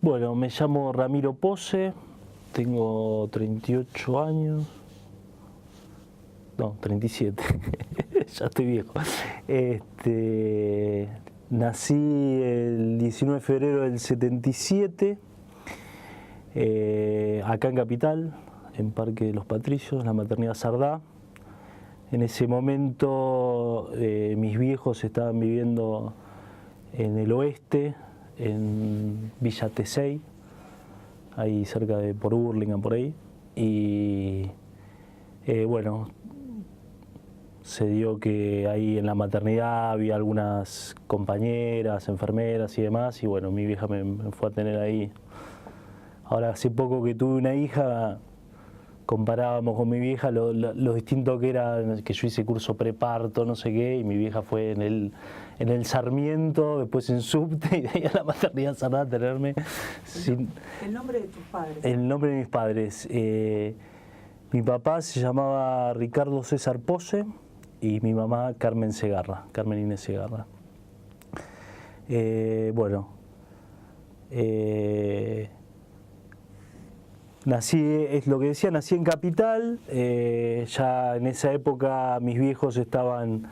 Bueno, me llamo Ramiro Pose, tengo 38 años, no, 37, ya estoy viejo. Nací el 19 de febrero del 77, acá en Capital, en Parque de los Patricios, la maternidad Sardá. En ese momento mis viejos estaban viviendo en el oeste, en Villa Tesey, ahí cerca de por Burlingame, por ahí. Y bueno, se dio que ahí en la maternidad había algunas compañeras, enfermeras y demás, y bueno, mi vieja me fue a tener ahí. Ahora, hace poco que tuve una hija, comparábamos con mi vieja lo distinto que era, que yo hice curso preparto, no sé qué, y mi vieja fue en el Sarmiento, después en Subte, y de ahí a la maternidad Sardá a tenerme. ¿El nombre de tus padres? El nombre de mis padres. Mi papá se llamaba Ricardo César Pose y mi mamá Carmen Segarra, Carmen Inés Segarra. Bueno. Nací, es lo que decía, nací en Capital, ya en esa época mis viejos estaban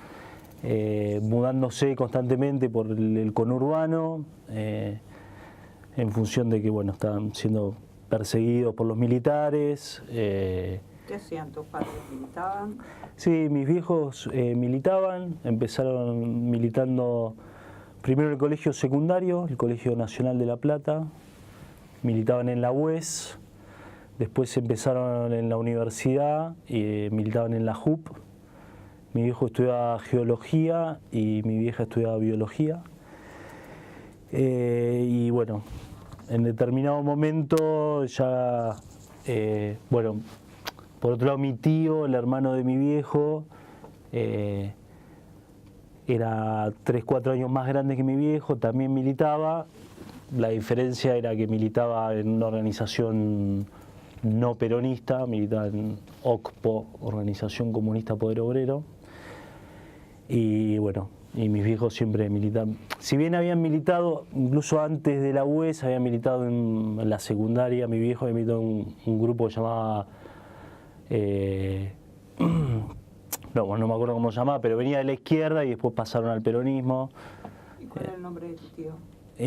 mudándose constantemente por el conurbano, en función de que bueno, estaban siendo perseguidos por los militares. ¿Qué hacían tus padres? ¿Militaban? Sí, mis viejos militaban, empezaron militando primero en el colegio secundario, el Colegio Nacional de La Plata, militaban en la UES. Después empezaron en la universidad y militaban en la JUP. Mi viejo estudiaba geología y mi vieja estudiaba biología. Y bueno, en determinado momento ya, bueno, por otro lado mi tío, el hermano de mi viejo, era 3, 4 años más grande que mi viejo, también militaba. La diferencia era que militaba en una organización no peronista, militaba en OCPO, Organización Comunista Poder Obrero, y bueno, y mis viejos siempre militaban. Si bien habían militado, incluso antes de la UES, habían militado en la secundaria, mi viejo había militado en un grupo que llamaba, no me acuerdo cómo se llamaba, pero venía de la izquierda y después pasaron al peronismo. ¿Y cuál era el nombre de tu tío?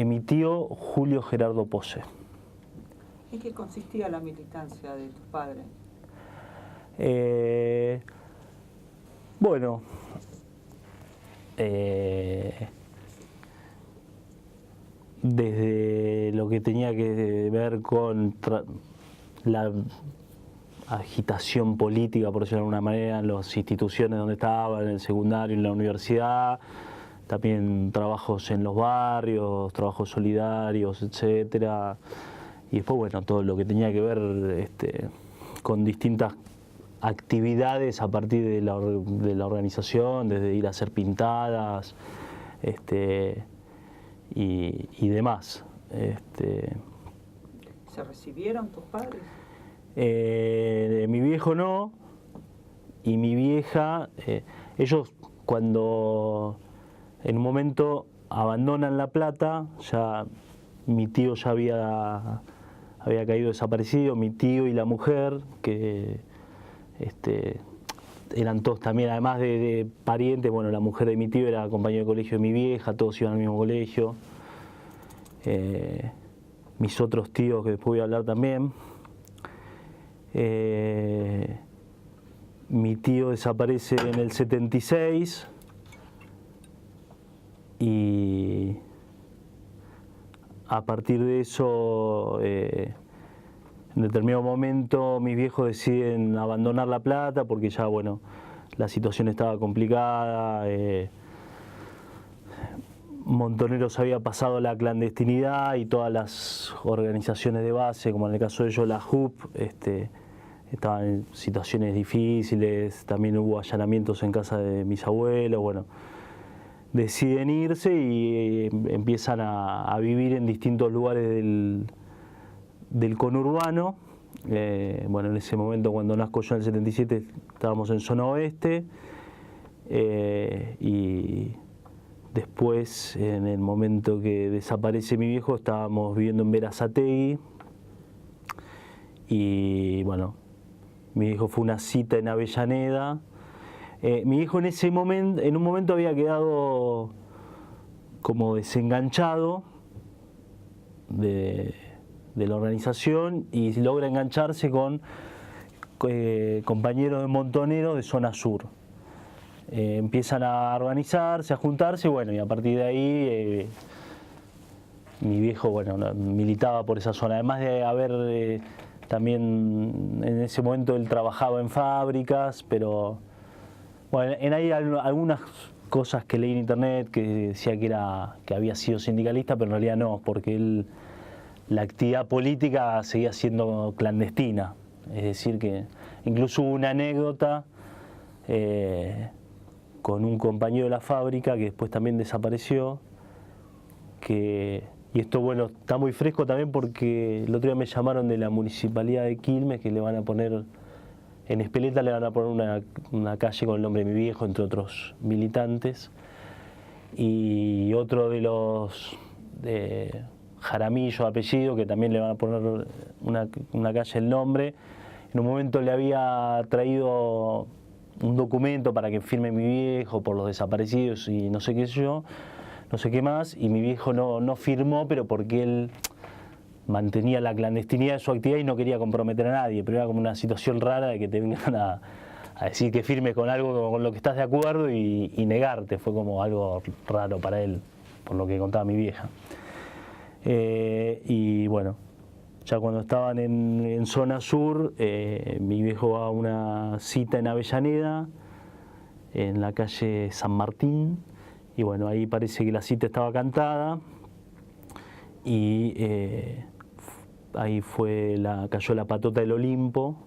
Mi tío Julio Gerardo Pose. ¿En qué consistía la militancia de tus padres? Bueno, desde lo que tenía que ver con la agitación política, por decirlo de alguna manera, en las instituciones donde estaba, en el secundario, en la universidad, también trabajos en los barrios, trabajos solidarios, etcétera. Y después, bueno, todo lo que tenía que ver con distintas actividades a partir de la organización, desde ir a hacer pintadas y demás. ¿Se recibieron tus padres? Mi viejo no, y mi vieja, ellos cuando en un momento abandonan La Plata, ya mi tío ya había caído desaparecido, mi tío y la mujer, que eran todos también, además de parientes, bueno, la mujer de mi tío era compañero de colegio de mi vieja, todos iban al mismo colegio. Mis otros tíos, que después voy a hablar también. Mi tío desaparece en el 76 y a partir de eso, en determinado momento, mis viejos deciden abandonar La Plata porque ya, bueno, la situación estaba complicada. Montoneros había pasado a la clandestinidad y todas las organizaciones de base, como en el caso de ellos la JUP, estaban en situaciones difíciles. También hubo allanamientos en casa de mis abuelos. Bueno, deciden irse y empiezan a vivir en distintos lugares del conurbano. Bueno, en ese momento, cuando nazco yo en el 77, estábamos en zona oeste, y Después, en el momento que desaparece mi viejo, estábamos viviendo en Berazategui. Y bueno, mi viejo fue una cita en Avellaneda. Mi viejo en un momento había quedado como desenganchado de la organización y logra engancharse con compañeros de montoneros de zona sur. Empiezan a organizarse, a juntarse, bueno, y a partir de ahí mi viejo, bueno, militaba por esa zona. Además de haber también en ese momento él trabajaba en fábricas, pero bueno, hay algunas cosas que leí en internet que decía que había sido sindicalista, pero en realidad no, porque la actividad política seguía siendo clandestina. Es decir, que incluso hubo una anécdota con un compañero de la fábrica que después también desapareció, y esto, bueno, está muy fresco también porque el otro día me llamaron de la municipalidad de Quilmes que le van a poner, en Espeleta le van a poner una calle con el nombre de mi viejo, entre otros militantes, y otro de los Jaramillo apellido, que también le van a poner una calle el nombre. En un momento le había traído un documento para que firme mi viejo por los desaparecidos y no sé qué yo, no sé qué más, y mi viejo no firmó, pero porque él mantenía la clandestinidad de su actividad y no quería comprometer a nadie, pero era como una situación rara de que te vengan a decir que firmes con algo con lo que estás de acuerdo y negarte. Fue como algo raro para él, por lo que contaba mi vieja. Y bueno, ya cuando estaban en zona sur, mi viejo va a una cita en Avellaneda, en la calle San Martín, y bueno, ahí parece que la cita estaba cantada, y ahí cayó la patota del Olimpo,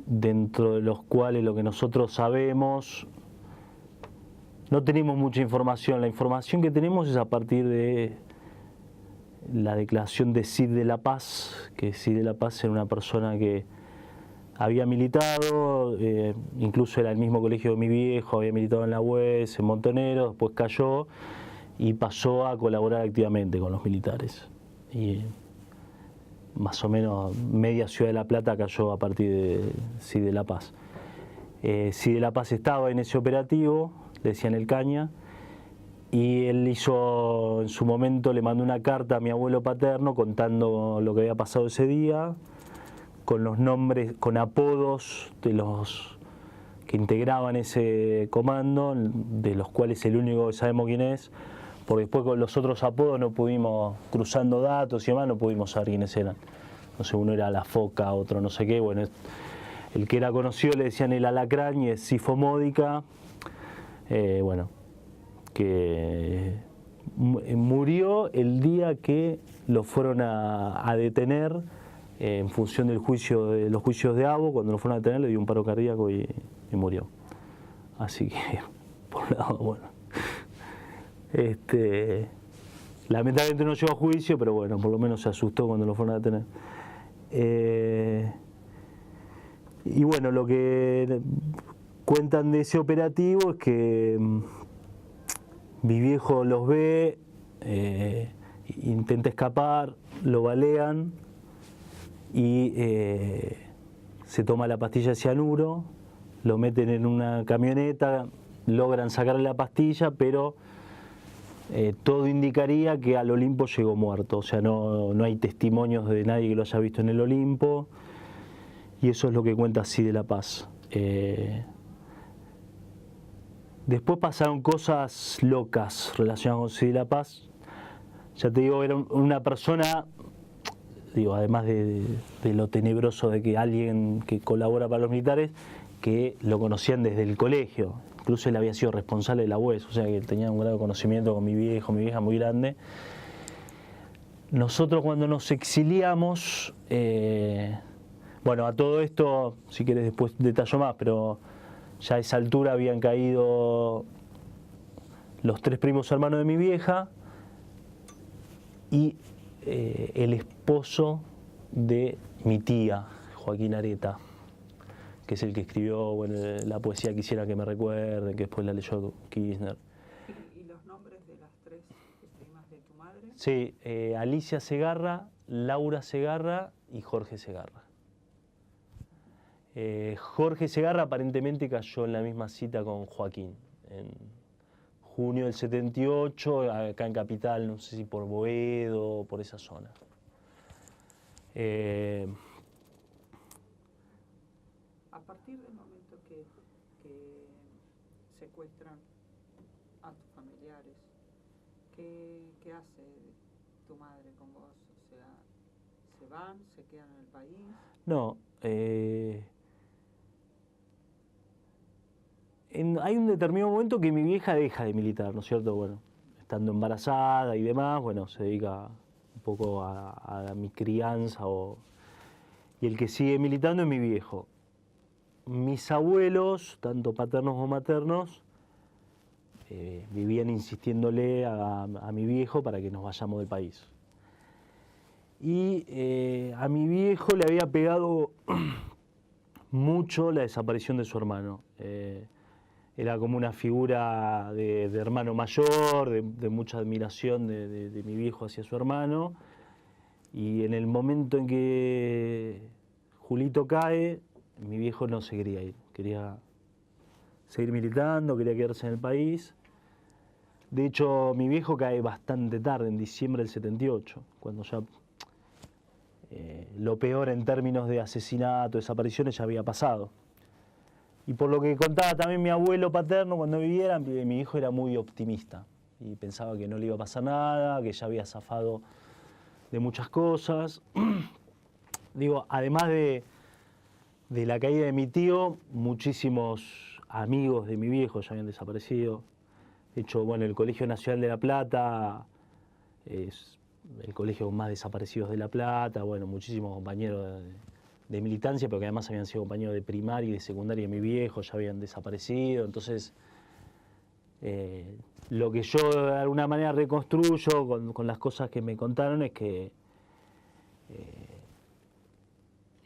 dentro de los cuales lo que nosotros sabemos, no tenemos mucha información. La información que tenemos es a partir de la declaración de Cid de la Paz, que Cid de la Paz era una persona que había militado, incluso era el mismo colegio de mi viejo, había militado en la UES, en Montoneros, después cayó y pasó a colaborar activamente con los militares. Y más o menos media ciudad de La Plata cayó a partir de Cid de la Paz. Cid de la Paz estaba en ese operativo, le decían el Caña, y él en su momento le mandó una carta a mi abuelo paterno contando lo que había pasado ese día, con los nombres, con apodos de los que integraban ese comando, de los cuales el único que sabemos quién es, porque después con los otros apodos no pudimos, cruzando datos y demás, no pudimos saber quiénes eran. No sé, uno era La Foca, otro no sé qué. Bueno, el que era conocido le decían el Alacrán y es Sifo Módica, bueno, que murió el día que lo fueron a detener en función de los juicios de Abo. Cuando lo fueron a detener le dio un paro cardíaco y murió. Así que, por un lado, bueno, lamentablemente no llegó a juicio, pero bueno, por lo menos se asustó cuando lo fueron a detener. Y bueno, lo que cuentan de ese operativo es que mi viejo los ve, intenta escapar, lo balean y se toma la pastilla de cianuro, lo meten en una camioneta, logran sacarle la pastilla, pero todo indicaría que al Olimpo llegó muerto. O sea, no hay testimonios de nadie que lo haya visto en el Olimpo, y eso es lo que cuenta Cid de la Paz. Después pasaron cosas locas relacionadas con Cid de la Paz. Ya te digo, era una persona, digo, además de lo tenebroso de que alguien que colabora para los militares, que lo conocían desde el colegio. Incluso él había sido responsable de la UES, o sea que tenía un grado de conocimiento con mi viejo, mi vieja muy grande. Nosotros cuando nos exiliamos, bueno, a todo esto, si quieres después detallo más, pero ya a esa altura habían caído los 3 primos hermanos de mi vieja y el esposo de mi tía, Joaquín Areta, que es el que escribió bueno, la poesía Quisiera que me recuerden, que después la leyó Kirchner. ¿Y los nombres de las tres primas de tu madre? Sí, Alicia Segarra, Laura Segarra y Jorge Segarra. Jorge Segarra aparentemente cayó en la misma cita con Joaquín, en junio del 78, acá en Capital, no sé si por Boedo o por esa zona. A partir del momento que secuestran a tus familiares, ¿qué hace tu madre con vos? O sea, ¿se van, se quedan en el país? No, hay un determinado momento que mi vieja deja de militar, ¿no es cierto? Bueno, estando embarazada y demás, bueno, se dedica un poco a mi crianza y el que sigue militando es mi viejo. Mis abuelos, tanto paternos como maternos, vivían insistiéndole a mi viejo para que nos vayamos del país. Y a mi viejo le había pegado mucho la desaparición de su hermano. Era como una figura de hermano mayor, de mucha admiración de mi viejo hacia su hermano. Y en el momento en que Julito cae, mi viejo no se quería ir, quería seguir militando, quería quedarse en el país. De hecho, mi viejo cae bastante tarde, en diciembre del 78, cuando ya lo peor en términos de asesinato, desapariciones ya había pasado. Y por lo que contaba también mi abuelo paterno cuando viviera, mi hijo era muy optimista y pensaba que no le iba a pasar nada, que ya había zafado de muchas cosas. Digo, además de la caída de mi tío, muchísimos amigos de mi viejo ya habían desaparecido. De hecho, bueno, el Colegio Nacional de La Plata es el colegio con más desaparecidos de La Plata, bueno, muchísimos compañeros de militancia, pero que además habían sido compañeros de primaria y de secundaria de mi viejo, ya habían desaparecido. Entonces, lo que yo de alguna manera reconstruyo con las cosas que me contaron es que,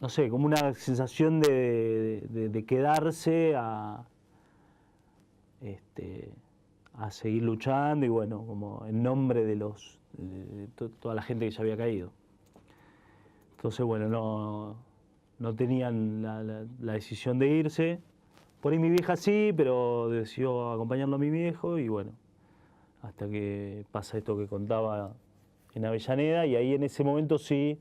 no sé, como una sensación de quedarse a seguir luchando y bueno, como en nombre de toda la gente que ya había caído. Entonces, bueno, no tenían la decisión de irse. Por ahí mi vieja sí, pero decidió acompañarlo a mi viejo y bueno, hasta que pasa esto que contaba en Avellaneda y ahí en ese momento sí,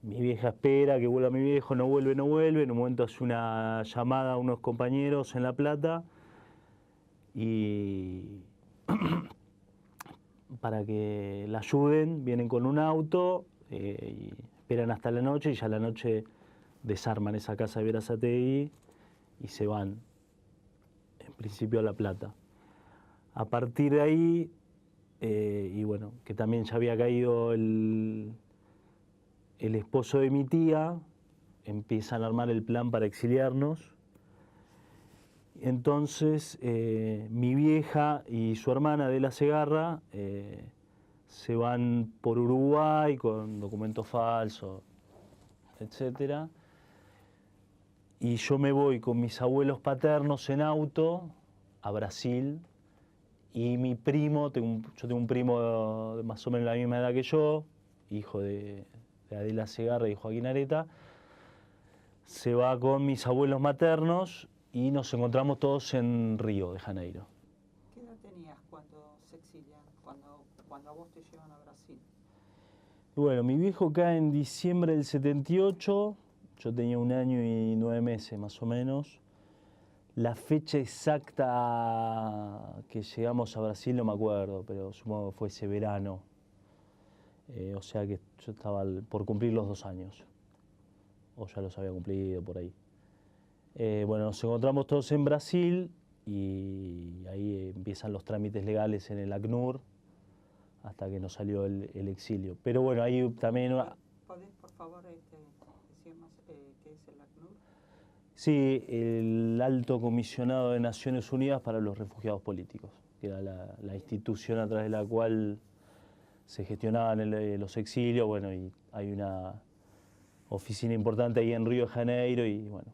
mi vieja espera que vuelva mi viejo, no vuelve. En un momento hace una llamada a unos compañeros en La Plata y para que la ayuden, vienen con un auto y esperan hasta la noche y ya a la noche desarman esa casa de Berazategui y se van, en principio a La Plata. A partir de ahí, y bueno, que también ya había caído el esposo de mi tía, empiezan a armar el plan para exiliarnos. Entonces, mi vieja y su hermana Adela Segarra se van por Uruguay con documentos falsos, etcétera. Y yo me voy con mis abuelos paternos en auto a Brasil. Y mi primo, yo tengo un primo de más o menos la misma edad que yo, hijo de Adela Segarra y Joaquín Areta, se va con mis abuelos maternos y nos encontramos todos en Río de Janeiro. ¿Qué edad tenías cuando se exilian, cuando a vos te llevan a Brasil? Bueno, mi viejo cae en diciembre del 78, yo tenía 1 año y 9 meses más o menos. La fecha exacta que llegamos a Brasil no me acuerdo, pero supongo que fue ese verano. O sea que yo estaba por cumplir los 2 años. O ya los había cumplido por ahí. Bueno, nos encontramos todos en Brasil y ahí empiezan los trámites legales en el ACNUR hasta que nos salió el exilio. Pero bueno, ahí también... ¿Podés, por favor, decir más qué es el ACNUR? Sí, el Alto Comisionado de Naciones Unidas para los Refugiados Políticos, que era la institución a través de la cual se gestionaban los exilios. Bueno, y hay oficina importante ahí en Río de Janeiro y bueno,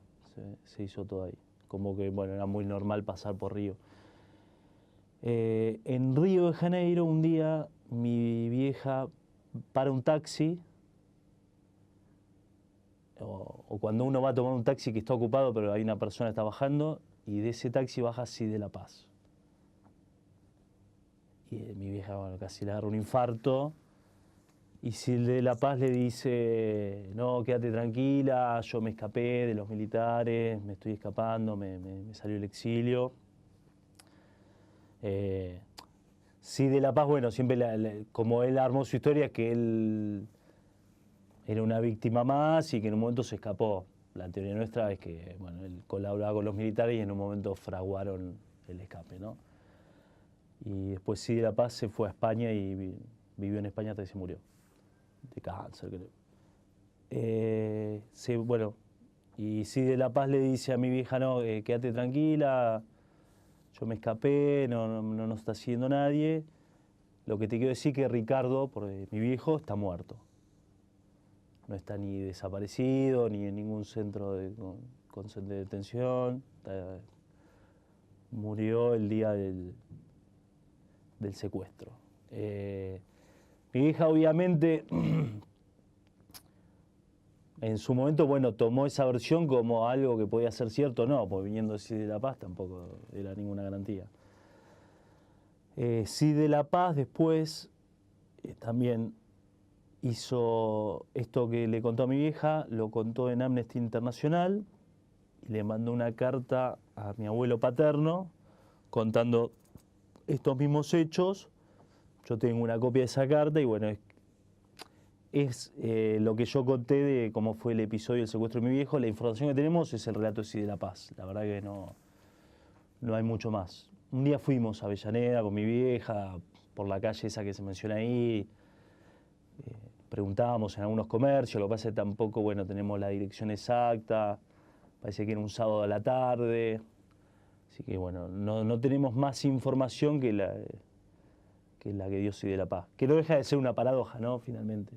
se hizo todo ahí. Como que bueno, era muy normal pasar por Río. En Río de Janeiro un día mi vieja para un taxi, o cuando uno va a tomar un taxi que está ocupado pero hay una persona que está bajando, y de ese taxi baja Cy de la Paz. Y mi vieja bueno, casi le agarra un infarto. Y Cy de la Paz le dice, no, quédate tranquila, yo me escapé de los militares, me estoy escapando, me salió el exilio. Cy de la Paz, bueno, siempre como él armó su historia, que él era una víctima más y que en un momento se escapó. La teoría nuestra es que bueno, él colaboraba con los militares y en un momento fraguaron el escape, ¿no? Y después Cy de la Paz se fue a España y vivió en España hasta que se murió. De cáncer, creo. Bueno, y Cy de la Paz le dice a mi vieja, no, quédate tranquila, yo me escapé, no nos está siguiendo nadie. Lo que te quiero decir es que Ricardo, mi viejo, está muerto. No está ni desaparecido, ni en ningún centro de detención. Murió el día del secuestro. Mi vieja, obviamente, en su momento, bueno, tomó esa versión como algo que podía ser cierto o no, porque viniendo Cy de la Paz tampoco era ninguna garantía. Cy de la Paz después también hizo esto que le contó a mi vieja, lo contó en Amnesty Internacional y le mandó una carta a mi abuelo paterno contando estos mismos hechos. Yo tengo una copia de esa carta y bueno, es lo que yo conté de cómo fue el episodio del secuestro de mi viejo. La información que tenemos es el relato de Cy de la Paz. La verdad que no hay mucho más. Un día fuimos a Avellaneda con mi vieja, por la calle esa que se menciona ahí. Preguntábamos en algunos comercios, lo que pasa es que tampoco, bueno, tenemos la dirección exacta. Parece que era un sábado a la tarde. Así que bueno, no tenemos más información que la que dio Cy de la Paz. Que no deja de ser una paradoja, ¿no? Finalmente,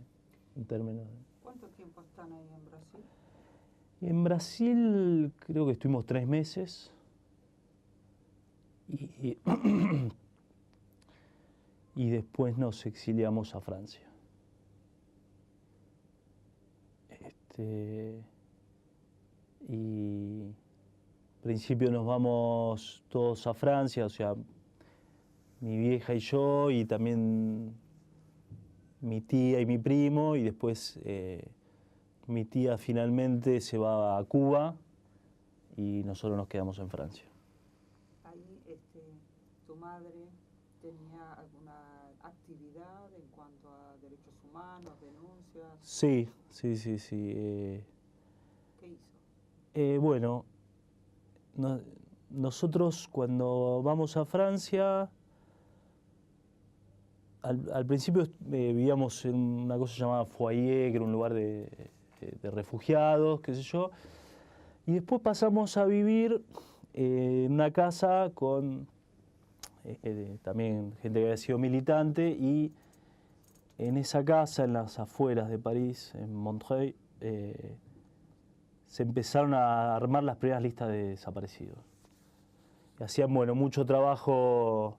en términos de... ¿Cuánto tiempo están ahí en Brasil? En Brasil creo que estuvimos 3 meses. Y después nos exiliamos a Francia. Y al principio nos vamos todos a Francia, o sea, mi vieja y yo, y también mi tía y mi primo, y después mi tía finalmente se va a Cuba y nosotros nos quedamos en Francia. Ahí, ¿tu madre tenía alguna actividad en cuanto a derechos humanos, denuncias? Sí. ¿Qué hizo? Bueno, nosotros cuando vamos a Francia, al principio vivíamos en una cosa llamada foyer, que era un lugar de refugiados, qué sé yo, y después pasamos a vivir en una casa con también gente que había sido militante, y en esa casa, en las afueras de París, en Montreuil, se empezaron a armar las primeras listas de desaparecidos. Y hacían, bueno, mucho trabajo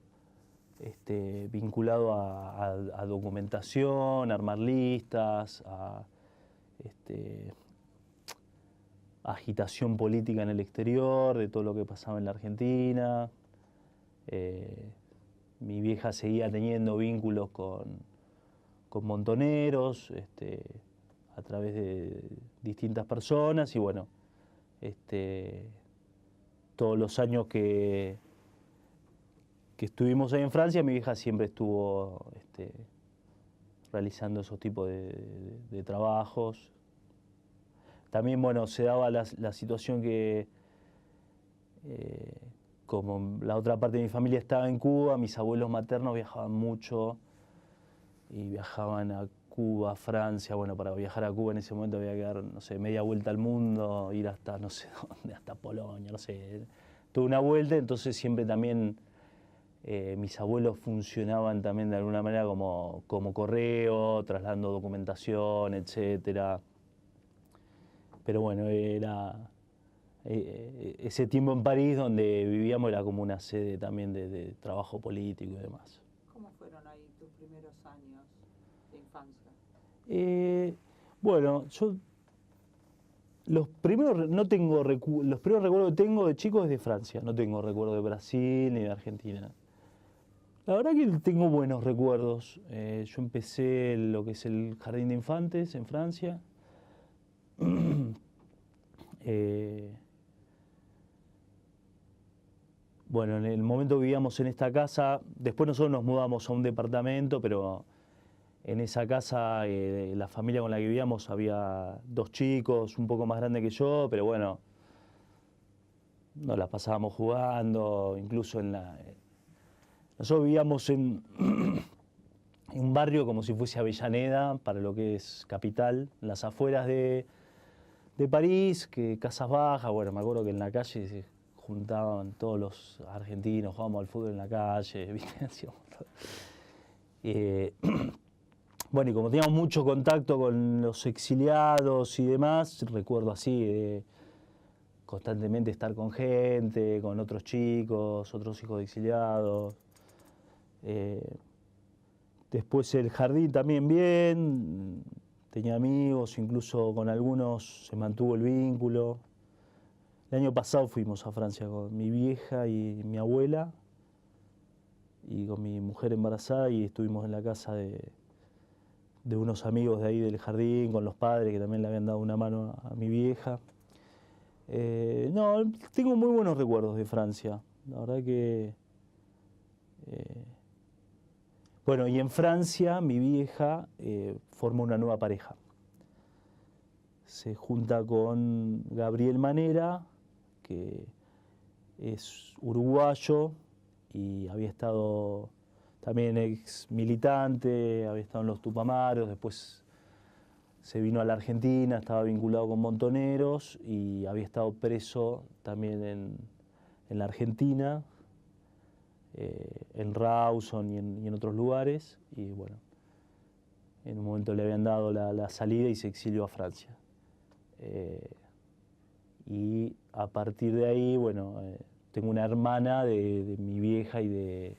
vinculado a documentación, a armar listas, a agitación política en el exterior, de todo lo que pasaba en la Argentina. Mi vieja seguía teniendo vínculos con montoneros, a través de distintas personas, y bueno, todos los años que estuvimos ahí en Francia, mi vieja siempre estuvo realizando esos tipos de trabajos. También, bueno, se daba la situación que, como la otra parte de mi familia estaba en Cuba, mis abuelos maternos viajaban mucho y viajaban a Cuba, Francia. Bueno, para viajar a Cuba en ese momento había que dar, no sé, media vuelta al mundo, ir hasta no sé dónde, hasta Polonia, no sé, toda una vuelta. Entonces siempre también mis abuelos funcionaban también de alguna manera como correo, trasladando documentación, etcétera. pero bueno, era ese tiempo en París donde vivíamos era como una sede también de trabajo político y demás. ¿Cómo fueron ahí tus primeros años de infancia? Bueno, yo los primeros recuerdos que tengo de chico es de Francia, no tengo recuerdo de Brasil ni de Argentina. La verdad que tengo buenos recuerdos. Yo empecé lo que es el jardín de infantes en Francia. Bueno, en el momento que vivíamos en esta casa, después nosotros nos mudamos a un departamento, pero en esa casa, la familia con la que vivíamos, había 2 chicos, un poco más grandes que yo, pero bueno, nos las pasábamos jugando, incluso nosotros vivíamos en un barrio como si fuese Avellaneda, para lo que es capital, en las afueras de París, que casas bajas, bueno, me acuerdo que en la calle se juntaban todos los argentinos, jugábamos al fútbol en la calle, ¿viste? Hacíamos todo. Bueno, y como teníamos mucho contacto con los exiliados y demás, recuerdo así, de constantemente estar con gente, con otros chicos, otros hijos de exiliados. Después el jardín también bien, tenía amigos, incluso con algunos se mantuvo el vínculo. El año pasado fuimos a Francia con mi vieja y mi abuela y con mi mujer embarazada y estuvimos en la casa de unos amigos de ahí del jardín, con los padres que también le habían dado una mano a mi vieja. No, tengo muy buenos recuerdos de Francia. La verdad que... Bueno, y en Francia mi vieja forma una nueva pareja. Se junta con Gabriel Manera, que es uruguayo y había estado también ex militante, había estado en los Tupamaros, después se vino a la Argentina, estaba vinculado con Montoneros y había estado preso también en la Argentina, en Rawson y en otros lugares. Y bueno, en un momento le habían dado la salida y se exilió a Francia. Y a partir de ahí, bueno, tengo una hermana de mi vieja y de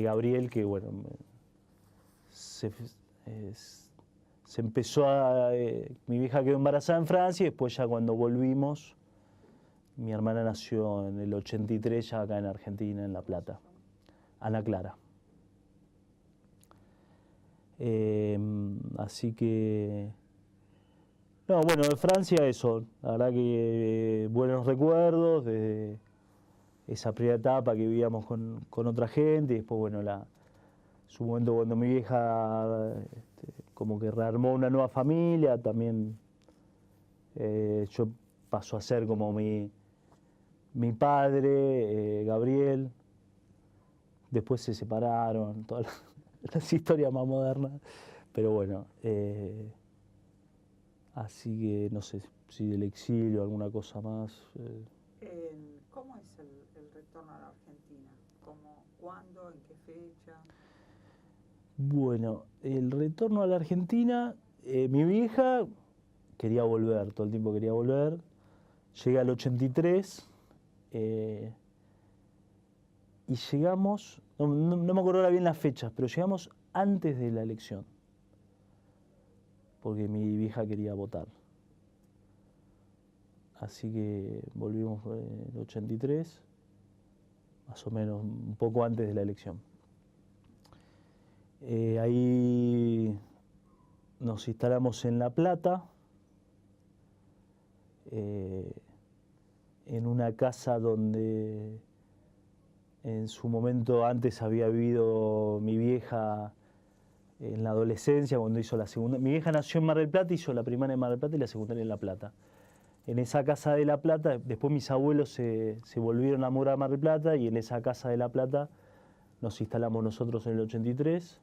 Gabriel que, bueno, se empezó mi vieja quedó embarazada en Francia y después ya cuando volvimos, mi hermana nació en el 83 ya acá en Argentina, en La Plata, Ana Clara. Así que... No, bueno, de Francia eso, la verdad que buenos recuerdos de esa primera etapa que vivíamos con otra gente y después, bueno, su momento cuando mi vieja como que rearmó una nueva familia, también yo paso a ser como mi padre, Gabriel, después se separaron, todas las historias más modernas, pero bueno, así que no sé si del exilio, alguna cosa más. ¿Cómo es el retorno a la Argentina? ¿Cuándo? ¿En qué fecha? Bueno, el retorno a la Argentina, mi vieja quería volver, todo el tiempo quería volver. Llega al 83 y llegamos, no me acuerdo ahora bien las fechas, pero llegamos antes de la elección, porque mi vieja quería votar. Así que volvimos en el 83, más o menos un poco antes de la elección. Ahí nos instalamos en La Plata, en una casa donde en su momento antes había vivido mi vieja en la adolescencia, cuando hizo la segunda. Mi vieja nació en Mar del Plata, hizo la primaria en Mar del Plata y la secundaria en La Plata. En esa casa de La Plata, después mis abuelos se volvieron a mudar a Mar del Plata y en esa casa de La Plata nos instalamos nosotros en el 83.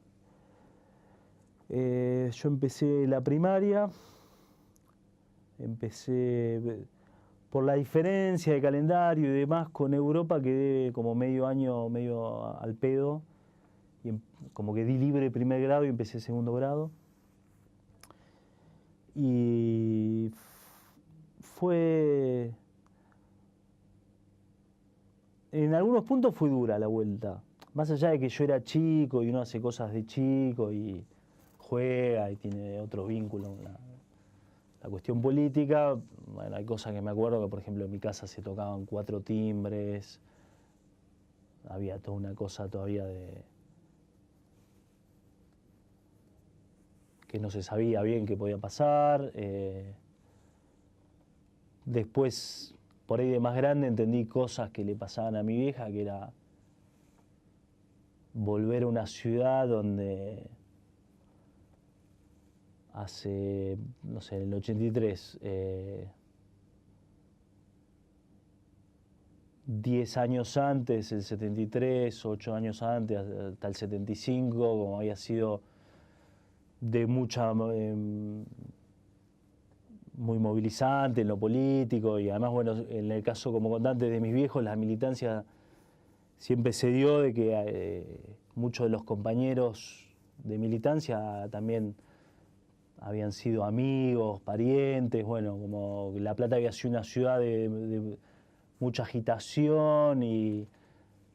Yo empecé la primaria, por la diferencia de calendario y demás con Europa, quedé como medio año medio al pedo, y como que di libre primer grado y empecé segundo grado. Y fue... En algunos puntos fue dura la vuelta. Más allá de que yo era chico y uno hace cosas de chico y juega y tiene otro vínculo con la cuestión política, bueno, hay cosas que me acuerdo que, por ejemplo, en mi casa se tocaban 4 timbres, había toda una cosa todavía de... que no se sabía bien qué podía pasar. Después, por ahí de más grande, entendí cosas que le pasaban a mi vieja, que era volver a una ciudad donde hace, no sé, en el 83, 10 años antes, el 73, 8 años antes, hasta el 75, como había sido de mucha... muy movilizante en lo político y además, bueno, en el caso como contante de mis viejos, la militancia siempre se dio de que muchos de los compañeros de militancia también habían sido amigos, parientes, bueno, como La Plata había sido una ciudad de mucha agitación y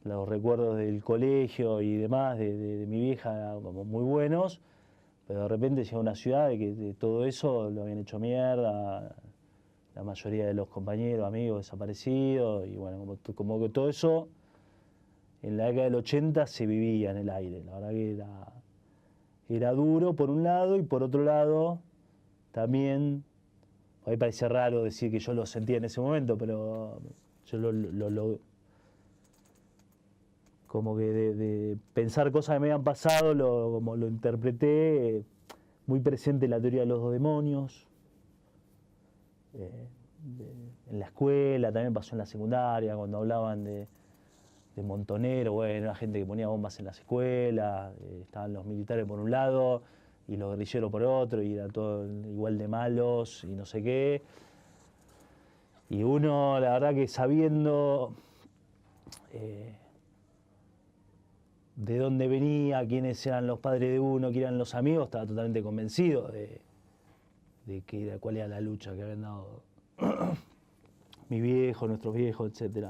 los recuerdos del colegio y demás de mi vieja eran como muy buenos. Pero de repente llega a una ciudad de que de todo eso lo habían hecho mierda, la mayoría de los compañeros, amigos desaparecidos, y bueno, como que todo eso en la década del 80 se vivía en el aire. La verdad que era duro por un lado y por otro lado también, a mí parece raro decir que yo lo sentía en ese momento, pero yo como que de pensar cosas que me habían pasado, como lo interpreté, muy presente la teoría de los 2 demonios, en la escuela, también pasó en la secundaria, cuando hablaban de Montonero, bueno, era gente que ponía bombas en las escuelas, estaban los militares por un lado y los guerrilleros por otro, y era todo igual de malos y no sé qué. Y uno, la verdad que sabiendo... de dónde venía, quiénes eran los padres de uno, quiénes eran los amigos, estaba totalmente convencido de cuál era la lucha que habían dado mi viejo, nuestros viejos, etc.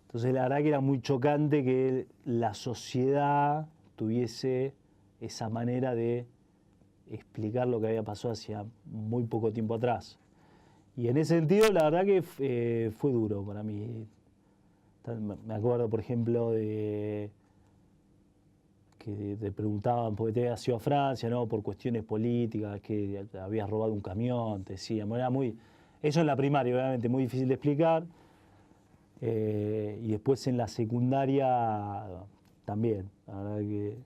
Entonces la verdad que era muy chocante que la sociedad tuviese esa manera de explicar lo que había pasado hacía muy poco tiempo atrás. Y en ese sentido la verdad que fue duro para mí. Me acuerdo, por ejemplo, de... que te preguntaban por qué te habías ido a Francia, ¿no? Por cuestiones políticas, que habías robado un camión, te decían. Era muy... Eso en la primaria, obviamente, muy difícil de explicar. Y después en la secundaria también. La verdad que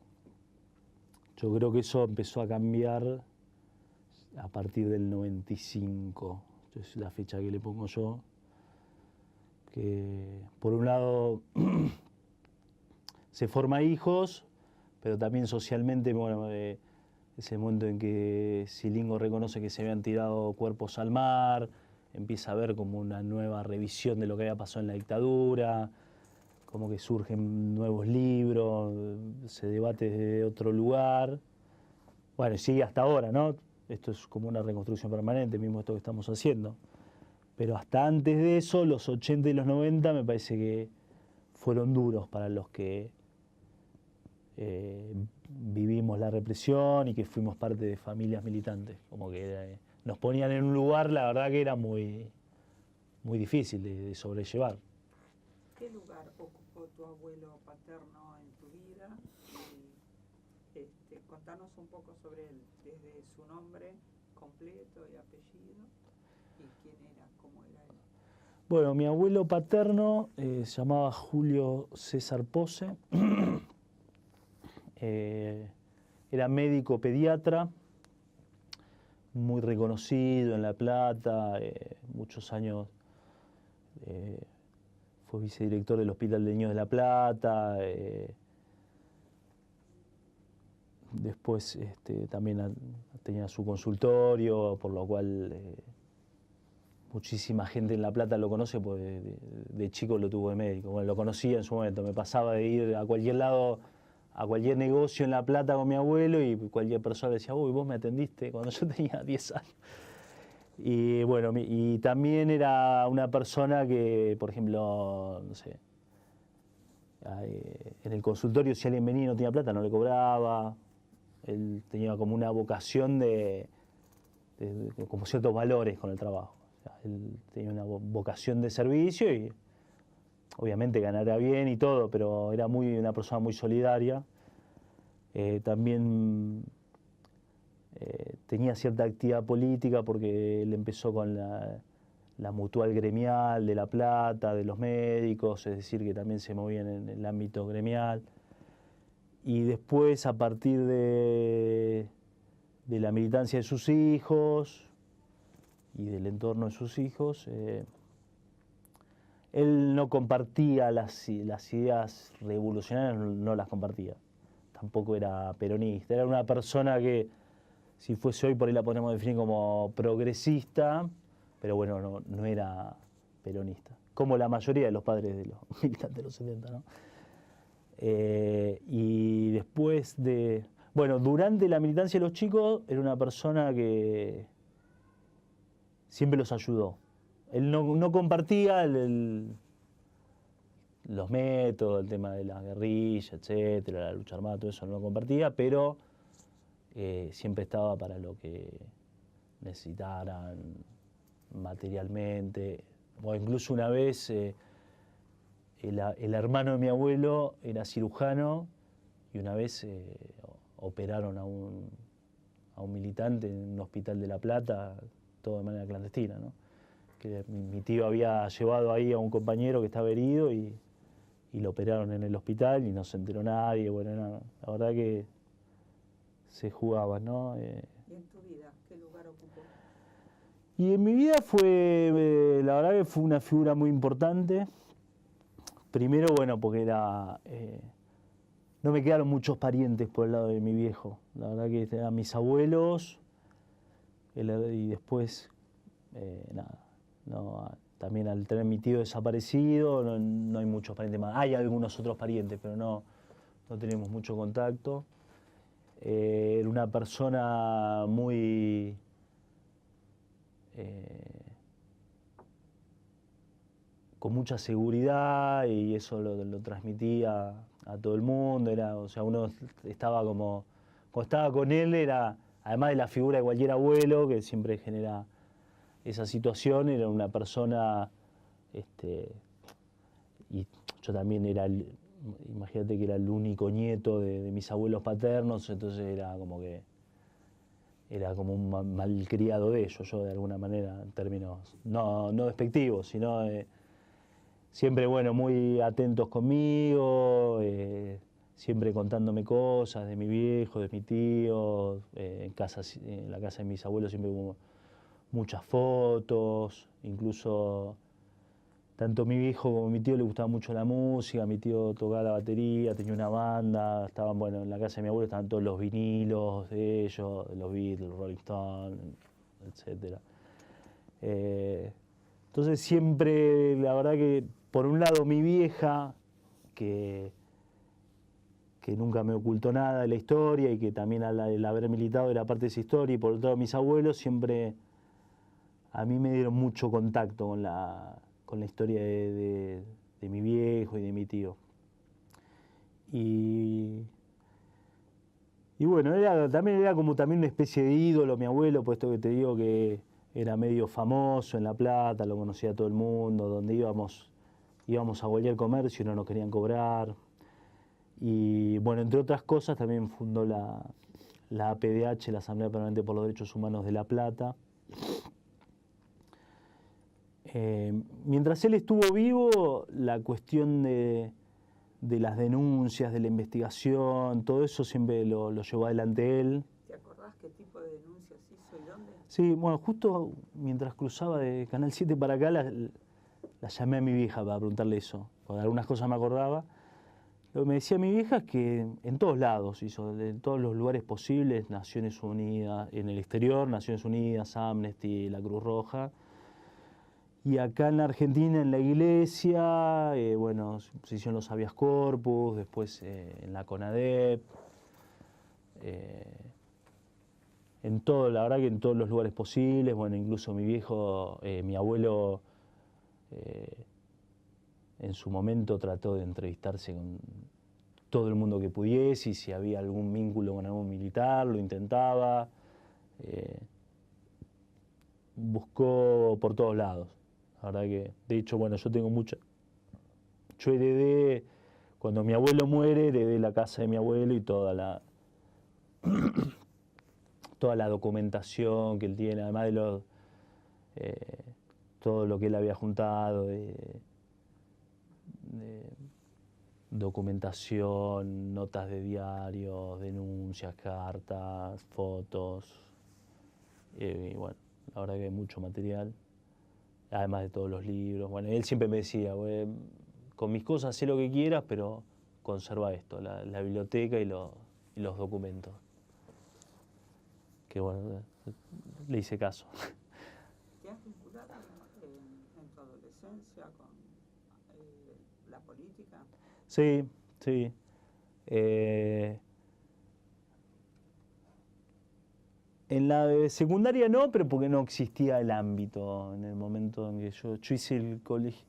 yo creo que eso empezó a cambiar a partir del 95. Es la fecha que le pongo yo. Que por un lado se forma hijos, pero también socialmente, bueno, ese momento en que Silingo reconoce que se habían tirado cuerpos al mar, empieza a ver como una nueva revisión de lo que había pasado en la dictadura, como que surgen nuevos libros, se debate desde otro lugar. Bueno, sigue hasta ahora, ¿no? Esto es como una reconstrucción permanente, mismo esto que estamos haciendo. Pero hasta antes de eso, los 80 y los 90, me parece que fueron duros para los que vivimos la represión y que fuimos parte de familias militantes. Como que nos ponían en un lugar, la verdad que era muy, muy difícil de sobrellevar. ¿Qué lugar ocupó tu abuelo paterno en tu vida? Y contanos un poco sobre él, desde su nombre completo y apellido, y quién era, cómo era él. Bueno, mi abuelo paterno se llamaba Julio César Pose. Era médico pediatra, muy reconocido en La Plata, muchos años fue vicedirector del Hospital de Niños de La Plata, después también tenía su consultorio, por lo cual muchísima gente en La Plata lo conoce, porque de chico lo tuvo de médico. Bueno, lo conocía en su momento, me pasaba de ir a cualquier lado, a cualquier negocio en La Plata con mi abuelo, y cualquier persona decía, uy, vos me atendiste cuando yo tenía 10 años. Y bueno, y también era una persona que, por ejemplo, no sé, en el consultorio si alguien venía y no tenía plata no le cobraba. Él tenía como una vocación como ciertos valores con el trabajo. O sea, él tenía una vocación de servicio y obviamente ganara bien y todo, pero era una persona muy solidaria. También tenía cierta actividad política porque él empezó con la mutual gremial de La Plata, de los médicos, es decir, que también se movían en el ámbito gremial. Y después, a partir de la militancia de sus hijos y del entorno de sus hijos, él no compartía las ideas revolucionarias, no las compartía. Tampoco era peronista. Era una persona que, si fuese hoy, por ahí la podemos definir como progresista, pero bueno, no era peronista. Como la mayoría de los padres de los militantes de los 70, ¿no? Y después bueno, durante la militancia de los chicos, era una persona que siempre los ayudó. Él no compartía los métodos, el tema de la guerrilla, etcétera, la lucha armada, todo eso no lo compartía, pero siempre estaba para lo que necesitaran materialmente. O incluso una vez el hermano de mi abuelo era cirujano y una vez operaron a un militante en un hospital de La Plata, todo de manera clandestina, ¿no? Que mi tío había llevado ahí a un compañero que estaba herido y lo operaron en el hospital y no se enteró nadie. Bueno, la verdad que se jugaba, ¿no? ¿Y en tu vida qué lugar ocupó? Y en mi vida la verdad que fue una figura muy importante. Primero, bueno, porque no me quedaron muchos parientes por el lado de mi viejo. La verdad que eran mis abuelos y después, nada. No, también al tener mi tío desaparecido, no hay muchos parientes más. Hay algunos otros parientes, pero no tenemos mucho contacto. Era una persona muy con mucha seguridad y eso lo transmitía a todo el mundo. O sea, uno estaba cuando estaba con él, además de la figura de cualquier abuelo, que siempre genera esa situación, era una persona, y yo también imagínate que era el único nieto de mis abuelos paternos, entonces era como un malcriado de ellos, yo de alguna manera, en términos no despectivos, sino siempre, bueno, muy atentos conmigo, siempre contándome cosas de mi viejo, de mi tío, en la casa de mis abuelos siempre hubo muchas fotos, incluso tanto mi viejo como mi tío le gustaba mucho la música, mi tío tocaba la batería, tenía una banda, bueno, en la casa de mi abuelo estaban todos los vinilos de ellos, de los Beatles, Rolling Stones, etc. Entonces siempre, la verdad que, por un lado mi vieja, que nunca me ocultó nada de la historia y que también el haber militado era parte de esa historia, y por otro lado mis abuelos siempre a mí me dieron mucho contacto con la historia de mi viejo y de mi tío. Y bueno, también era como también una especie de ídolo mi abuelo, puesto que te digo que era medio famoso en La Plata, lo conocía todo el mundo, donde íbamos a cualquier comercio y no nos querían cobrar. Y bueno, entre otras cosas también fundó la APDH, la Asamblea Permanente por los Derechos Humanos de La Plata. Mientras él estuvo vivo, la cuestión de las denuncias, de la investigación, todo eso siempre lo llevó adelante él. ¿Te acordás qué tipo de denuncias hizo y dónde? Sí, bueno, justo mientras cruzaba de Canal 7 para acá, la llamé a mi vieja para preguntarle eso, porque algunas cosas me acordaba. Lo que me decía mi vieja es que en todos lados hizo, en todos los lugares posibles, Naciones Unidas, en el exterior, Naciones Unidas, Amnesty, la Cruz Roja. Y acá en la Argentina, en la iglesia, bueno, se hicieron los habeas corpus, después en la CONADEP. en todo, la verdad que en todos los lugares posibles. Bueno, incluso mi viejo, mi abuelo, en su momento trató de entrevistarse con todo el mundo que pudiese, y si había algún vínculo con algún militar, lo intentaba. Buscó por todos lados. La verdad que, de hecho, bueno, yo tengo mucha... Yo heredé, cuando mi abuelo muere, heredé la casa de mi abuelo y toda la documentación que él tiene, además de todo lo que él había juntado, de documentación, notas de diarios, denuncias, cartas, fotos, y bueno, la verdad que hay mucho material, además de todos los libros. Bueno, él siempre me decía, con mis cosas sé lo que quieras, pero conserva esto, la biblioteca y los documentos. Que bueno, le hice caso. ¿Te has vinculado en tu adolescencia con la política? Sí, sí. En la de secundaria no, pero porque no existía el ámbito en el momento en que yo hice el colegio.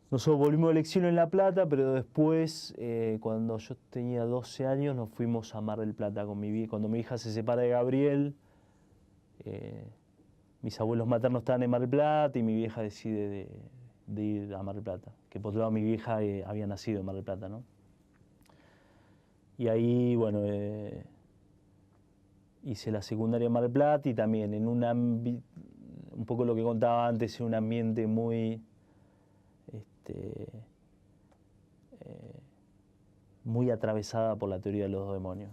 Nosotros volvimos del exilio en La Plata, pero después, cuando yo tenía 12 años, nos fuimos a Mar del Plata con mi vieja. Cuando mi hija se separa de Gabriel, mis abuelos maternos estaban en Mar del Plata y mi vieja decide de ir a Mar del Plata. Que por otro lado mi vieja había nacido en Mar del Plata, ¿no? Y ahí, bueno, hice la secundaria en Mar del Plata y también en un poco lo que contaba antes, en un ambiente muy... muy atravesada por la teoría de los dos demonios.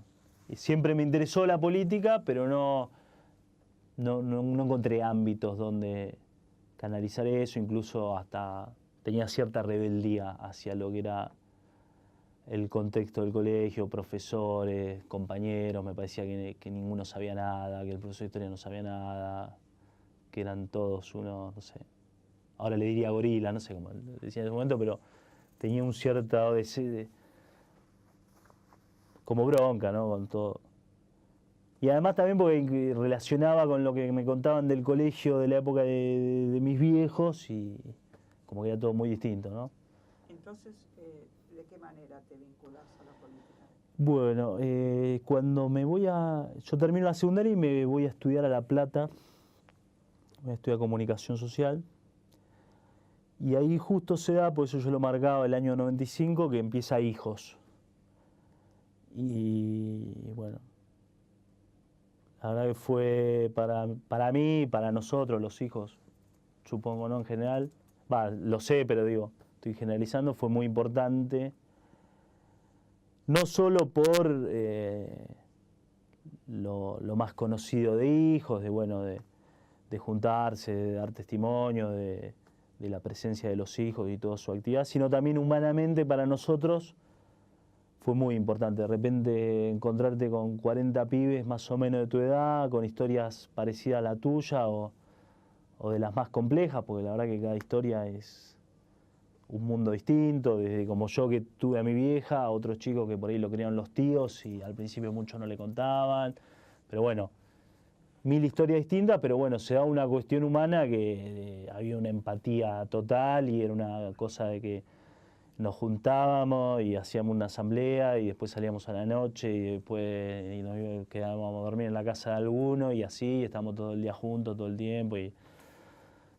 Y siempre me interesó la política, pero no encontré ámbitos donde canalizar eso, incluso hasta tenía cierta rebeldía hacia lo que era el contexto del colegio, profesores, compañeros. Me parecía que ninguno sabía nada, que el profesor de historia no sabía nada, que eran todos unos, no sé, ahora le diría gorila, no sé cómo le decía en ese momento, pero tenía un cierto como bronca, ¿no? Con todo. Y además también porque relacionaba con lo que me contaban del colegio de la época de mis viejos, y como que era todo muy distinto, ¿no? Entonces, ¿de qué manera te vinculas a la política? Bueno, yo termino la secundaria y me voy a estudiar a La Plata. Voy a estudiar comunicación social. Y ahí justo se da, por eso yo lo marcaba el año 95, que empieza Hijos. Y bueno, la verdad que fue para mí, para nosotros, los hijos, supongo, ¿no? En general, lo sé, pero digo, estoy generalizando, fue muy importante, no solo por lo más conocido de Hijos, de juntarse, de dar testimonio, de la presencia de los hijos y toda su actividad, sino también humanamente para nosotros fue muy importante. De repente encontrarte con 40 pibes más o menos de tu edad, con historias parecidas a la tuya o de las más complejas, porque la verdad que cada historia es un mundo distinto, desde como yo que tuve a mi vieja, a otros chicos que por ahí lo criaron los tíos y al principio muchos no le contaban, pero bueno, 1000 historias distintas, pero bueno, se da una cuestión humana que había una empatía total y era una cosa de que nos juntábamos y hacíamos una asamblea y después salíamos a la noche y después nos quedábamos a dormir en la casa de alguno y así, estábamos todo el día juntos, todo el tiempo, y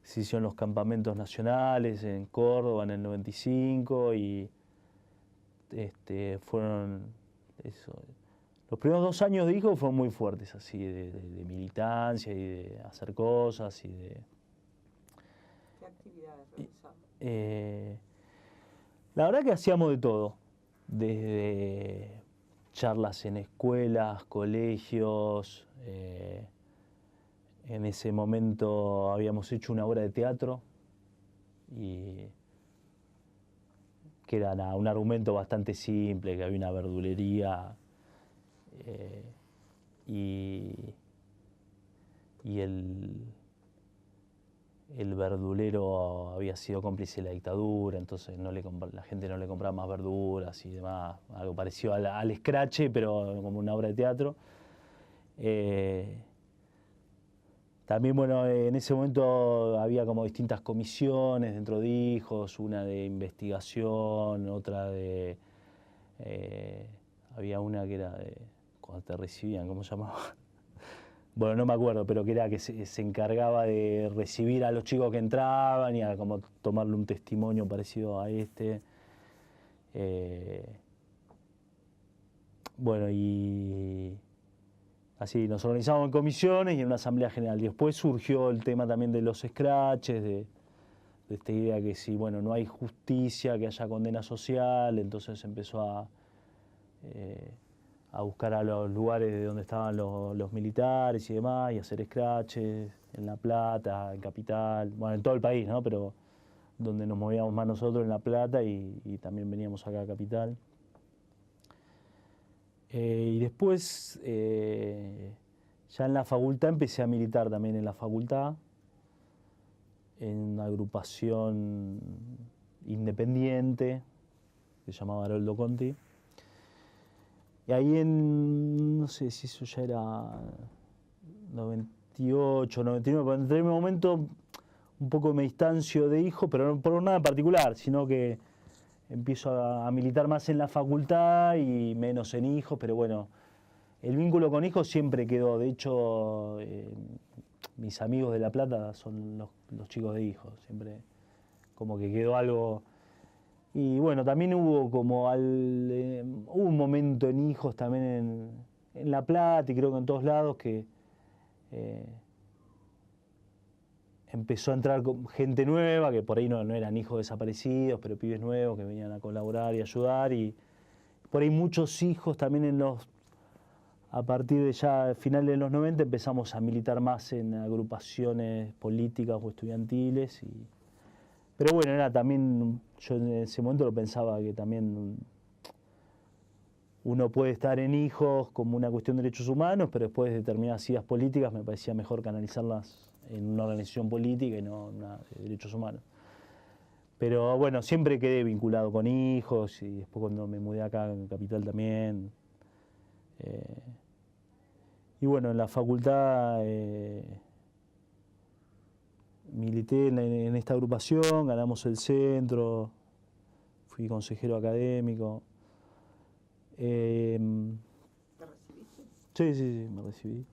se hicieron los campamentos nacionales en Córdoba en el 95 y fueron eso. Los primeros 2 años de Hijos fueron muy fuertes, así, de militancia y de hacer cosas y de... ¿Qué actividades realizabas? La verdad que hacíamos de todo, desde charlas en escuelas, colegios, en ese momento habíamos hecho una obra de teatro y que era un argumento bastante simple, que había una verdulería y el verdulero había sido cómplice de la dictadura, entonces la gente no le compraba más verduras y demás, algo parecido al escrache, pero como una obra de teatro. También, bueno, en ese momento había como distintas comisiones dentro de hijos, una de investigación, otra de... había una que era de cuando te recibían, ¿cómo se llamaba? Bueno, no me acuerdo, pero que era que se encargaba de recibir a los chicos que entraban y a como tomarle un testimonio parecido a este. Bueno, y así nos organizamos en comisiones y en una asamblea general. Y después surgió el tema también de los scratches, de esta idea que si, bueno, no hay justicia, que haya condena social, entonces empezó a buscar a los lugares de donde estaban los militares y demás, y hacer scratches en La Plata, en Capital, bueno, en todo el país, ¿no? Pero donde nos movíamos más nosotros en La Plata y también veníamos acá a Capital. Y después, ya en la facultad, empecé a militar también en la facultad, en una agrupación independiente que se llamaba Haroldo Conti. Y ahí no sé si eso ya era 98, 99, pero en ese momento un poco me distancio de hijo, pero no por nada en particular, sino que empiezo a militar más en la facultad y menos en hijos, pero bueno, el vínculo con hijos siempre quedó. De hecho, mis amigos de La Plata son los chicos de hijos, siempre como que quedó algo. Y bueno, también hubo como hubo un momento en hijos también en La Plata y creo que en todos lados que empezó a entrar gente nueva, que por ahí no eran hijos desaparecidos, pero pibes nuevos que venían a colaborar y ayudar. Y por ahí muchos hijos también a partir de ya finales de los 90 empezamos a militar más en agrupaciones políticas o estudiantiles. Pero bueno, era también, yo en ese momento lo pensaba que también uno puede estar en hijos como una cuestión de derechos humanos, pero después de determinadas ideas políticas me parecía mejor canalizarlas en una organización política y no en una de derechos humanos. Pero bueno, siempre quedé vinculado con hijos y después cuando me mudé acá en Capital también. Y bueno, en la facultad milité en esta agrupación, ganamos el centro, fui consejero académico. ¿Te recibiste? Sí, me recibí.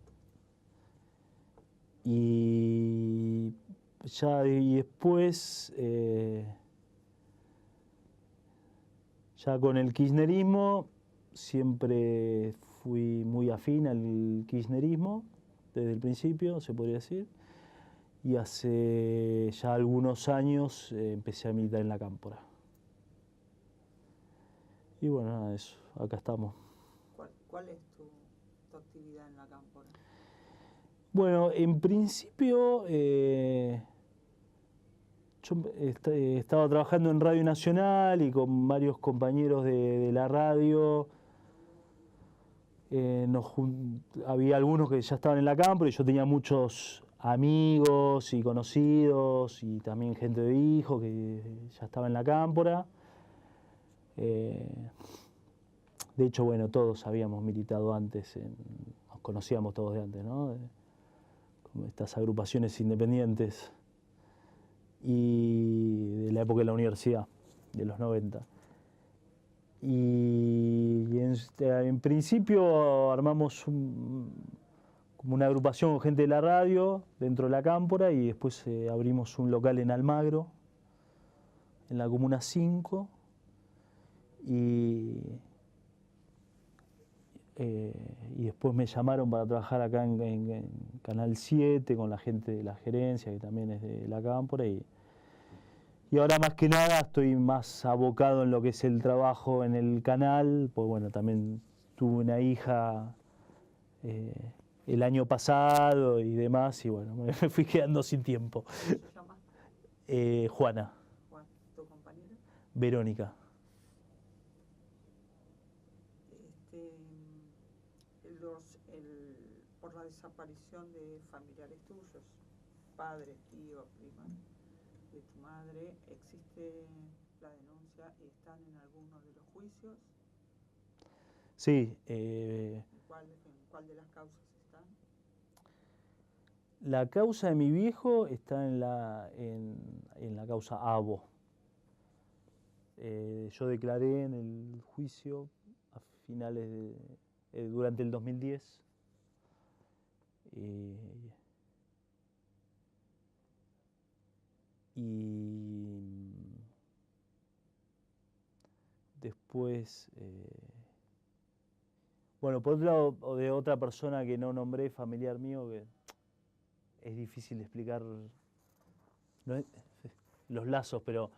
Y después, ya con el kirchnerismo, siempre fui muy afín al kirchnerismo, desde el principio, se podría decir. Y hace ya algunos años empecé a militar en la Cámpora. Y bueno, nada, eso, acá estamos. ¿Cuál es tu actividad en la Cámpora? Bueno, en principio yo estaba trabajando en Radio Nacional y con varios compañeros de la radio. Había algunos que ya estaban en la Cámpora y yo tenía muchos amigos y conocidos y también gente de hijos que ya estaba en la Cámpora. De hecho, bueno, todos habíamos militado antes, nos conocíamos todos de antes, ¿no? Como estas agrupaciones independientes y de la época de la universidad, de los 90. Y en principio armamos como una agrupación con gente de la radio dentro de la Cámpora y después abrimos un local en Almagro, en la Comuna 5. Y después me llamaron para trabajar acá en Canal 7 con la gente de la gerencia, que también es de la Cámpora. Y ahora más que nada estoy más abocado en lo que es el trabajo en el canal, pues bueno, también tuve una hija el año pasado y demás, y bueno, me fui quedando sin tiempo. ¿Cómo se llama? Juana. Juan, ¿tu compañera? Verónica. Por la desaparición de familiares tuyos, padres, tíos, primas, de tu madre, ¿existe la denuncia y están en alguno de los juicios? Sí. ¿En cuál de las causas están? La causa de mi viejo está en la causa Abo. Yo declaré en el juicio a finales durante el 2010. Y después, bueno, por otro lado, o de otra persona que no nombré, familiar mío, que es difícil de explicar los lazos, pero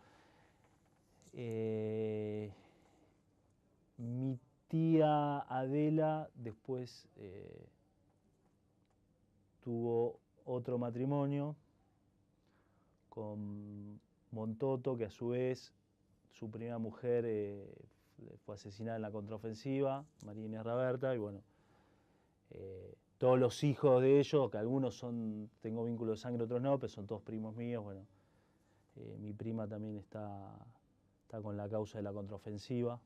mi tía Adela después tuvo otro matrimonio con Montoto, que a su vez su primera mujer fue asesinada en la contraofensiva, María Inés Raberta, y bueno, todos los hijos de ellos, que algunos tengo vínculo de sangre, otros no, pero son todos primos míos, bueno, mi prima también está con la causa de la contraofensiva,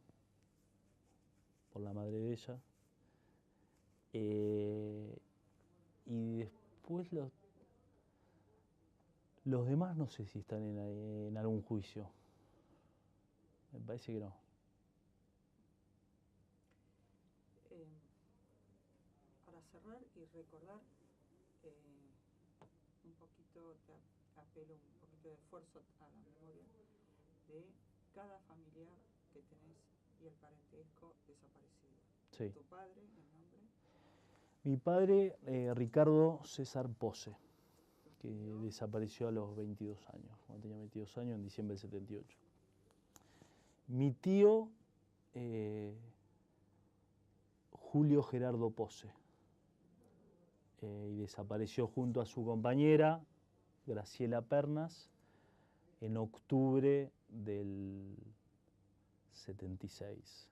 por la madre de ella. Y después los demás no sé si están en algún juicio. Me parece que no. Para cerrar y recordar, un poquito, te apelo un poquito de esfuerzo a la memoria de cada familiar que tenés y el parentesco desaparecido. Sí. ¿Tu padre, el nombre? Mi padre, Ricardo César Pose, que desapareció a los 22 años, cuando tenía 22 años, en diciembre del 78. Mi tío, Julio Gerardo Pose, y desapareció junto a su compañera, Graciela Pernas, en octubre del 76.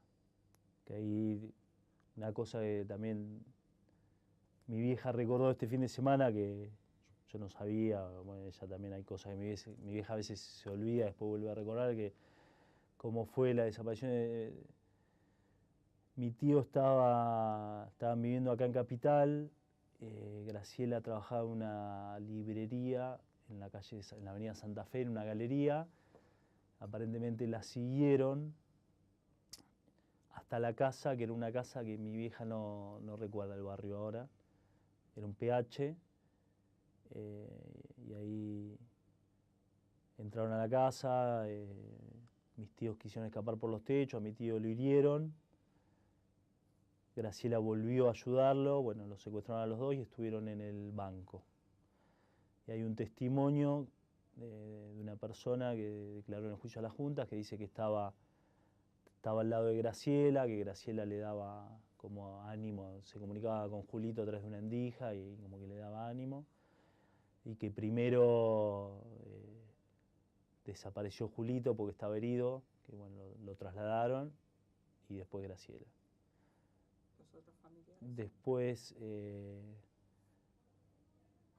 Que ahí una cosa que también mi vieja recordó este fin de semana, que yo no sabía, bueno, ella también hay cosas que mi vieja a veces se olvida, después vuelve a recordar, que cómo fue la desaparición de... Mi tío estaban viviendo acá en Capital, Graciela trabajaba en una librería en la avenida Santa Fe, en una galería, aparentemente la siguieron hasta la casa, que era una casa que mi vieja no recuerda el barrio ahora, era un PH, y ahí entraron a la casa, mis tíos quisieron escapar por los techos, a mi tío lo hirieron, Graciela volvió a ayudarlo, bueno, lo secuestraron a los dos y estuvieron en el banco. Y hay un testimonio de una persona que declaró en el juicio a la Junta, que dice que estaba al lado de Graciela, que Graciela le daba como ánimo, se comunicaba con Julito a través de una endija y como que le daba ánimo, y que primero desapareció Julito porque estaba herido, que bueno, lo trasladaron, y después Graciela. ¿Los otros familiares? Después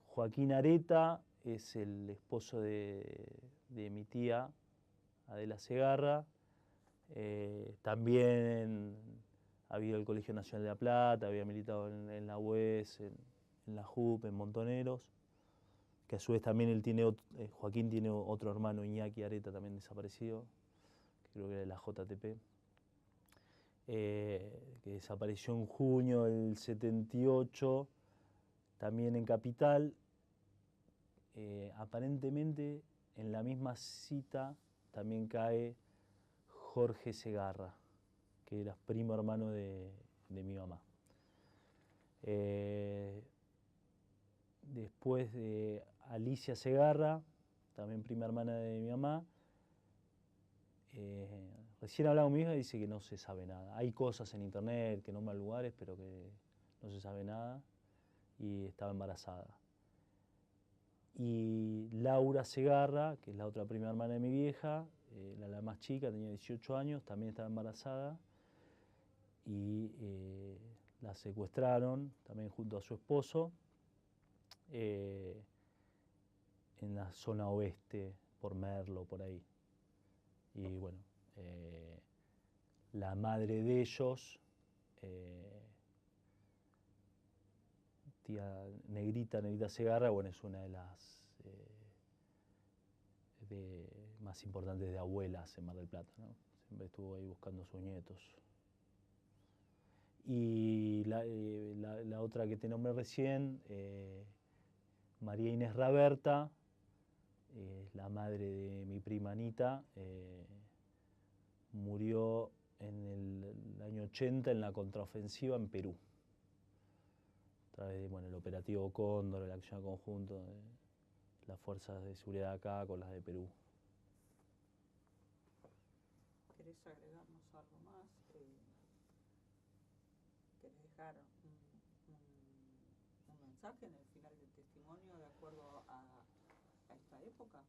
Joaquín Areta es el esposo de mi tía Adela Segarra. También había ido al Colegio Nacional de La Plata, había militado en la UES, en la JUP, en Montoneros, que a su vez también Joaquín tiene otro hermano, Iñaki Areta, también desaparecido, que creo que era de la JTP, que desapareció en junio del 78, también en Capital. Aparentemente en la misma cita también cae Jorge Segarra, que era primo hermano de mi mamá. Después de Alicia Segarra, también prima hermana de mi mamá, recién hablaba con mi hija y dice que no se sabe nada. Hay cosas en internet que nombran lugares, pero que no se sabe nada, y estaba embarazada. Y Laura Segarra, que es la otra prima hermana de mi vieja, la más chica, tenía 18 años, también estaba embarazada, y la secuestraron también junto a su esposo en la zona oeste, por Merlo, por ahí. Y bueno, la madre de ellos tía Negrita Segarra, bueno, es una de las más importantes de abuelas en Mar del Plata, ¿no? Siempre estuvo ahí buscando a sus nietos. Y la otra que te nombré recién, María Inés Raberta, la madre de mi prima Anita, murió en el año 80 en la contraofensiva en Perú, a través de, bueno, el operativo Cóndor, la acción conjunto de las fuerzas de seguridad acá con las de Perú. ¿Querés agregarnos algo más? ¿Querés dejar un mensaje en el final del testimonio de acuerdo a esta época?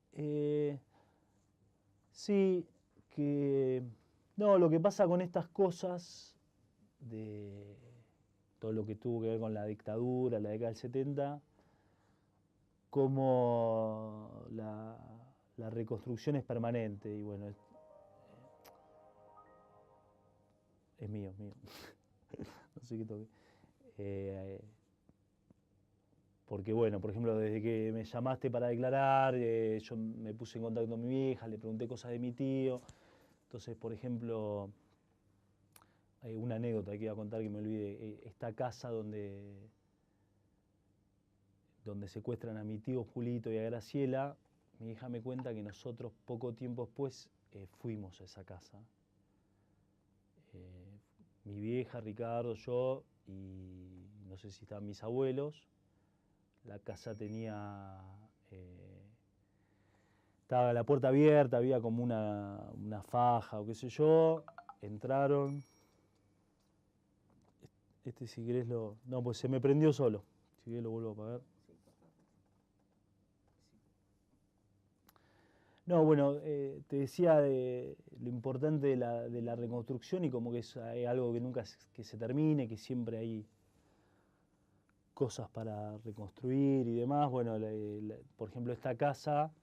Sí, que no, lo que pasa con estas cosas de todo lo que tuvo que ver con la dictadura, la década del 70, como la reconstrucción es permanente y bueno, es mío, es mío. No sé qué toque. Porque bueno, por ejemplo, desde que me llamaste para declarar, yo me puse en contacto con mi vieja, le pregunté cosas de mi tío. Entonces, por ejemplo, una anécdota que iba a contar que me olvidé, esta casa donde secuestran a mi tío Julito y a Graciela, mi hija me cuenta que nosotros poco tiempo después fuimos a esa casa. Mi vieja, Ricardo, yo y no sé si estaban mis abuelos. La casa tenía... estaba la puerta abierta, había como una faja o qué sé yo. Entraron. Si querés lo... No, pues se me prendió solo. Si querés lo vuelvo a apagar. No, bueno, te decía de lo importante de la reconstrucción y como que es algo que nunca que se termine, que siempre hay cosas para reconstruir y demás. Bueno, por ejemplo, esta casa,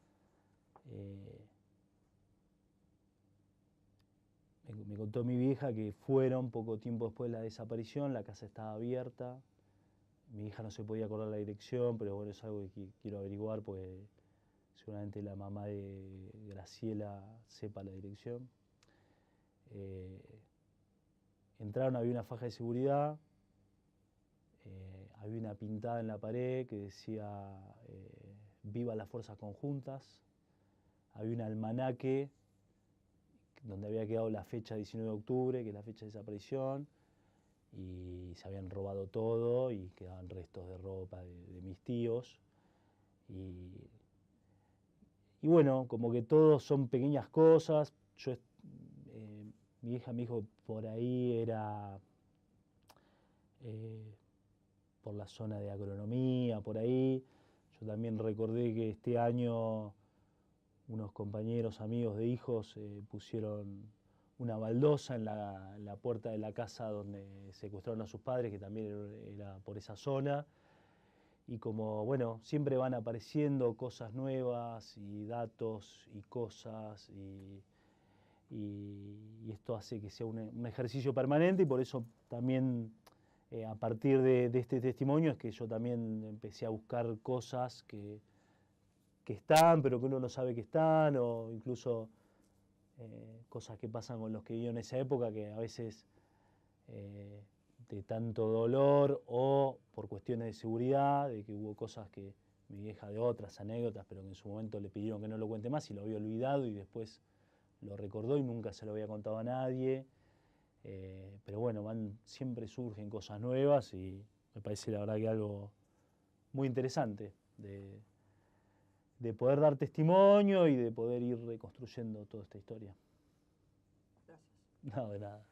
me contó mi vieja que fueron poco tiempo después de la desaparición, la casa estaba abierta. Mi hija no se podía acordar la dirección, pero bueno, es algo que quiero averiguar porque seguramente la mamá de Graciela sepa la dirección. Entraron, había una faja de seguridad, había una pintada en la pared que decía "Viva las fuerzas conjuntas", había un almanaque donde había quedado la fecha 19 de octubre, que es la fecha de desaparición, y se habían robado todo y quedaban restos de ropa de mis tíos. Y bueno, como que todos son pequeñas cosas. Mi hija me dijo por ahí era por la zona de agronomía, por ahí. Yo también recordé que este año unos compañeros, amigos de hijos pusieron una baldosa en la puerta de la casa donde secuestraron a sus padres, que también era por esa zona. Y como, bueno, siempre van apareciendo cosas nuevas y datos y cosas y esto hace que sea un ejercicio permanente y por eso también a partir de este testimonio es que yo también empecé a buscar cosas que están, pero que uno no sabe que están, o incluso cosas que pasan con los que vivían en esa época que a veces de tanto dolor o por cuestiones de seguridad, de que hubo cosas que mi vieja de otras anécdotas, pero que en su momento le pidieron que no lo cuente más y lo había olvidado y después lo recordó y nunca se lo había contado a nadie. Pero bueno, siempre surgen cosas nuevas y me parece la verdad que algo muy interesante de poder dar testimonio y de poder ir reconstruyendo toda esta historia. Gracias. No, de nada.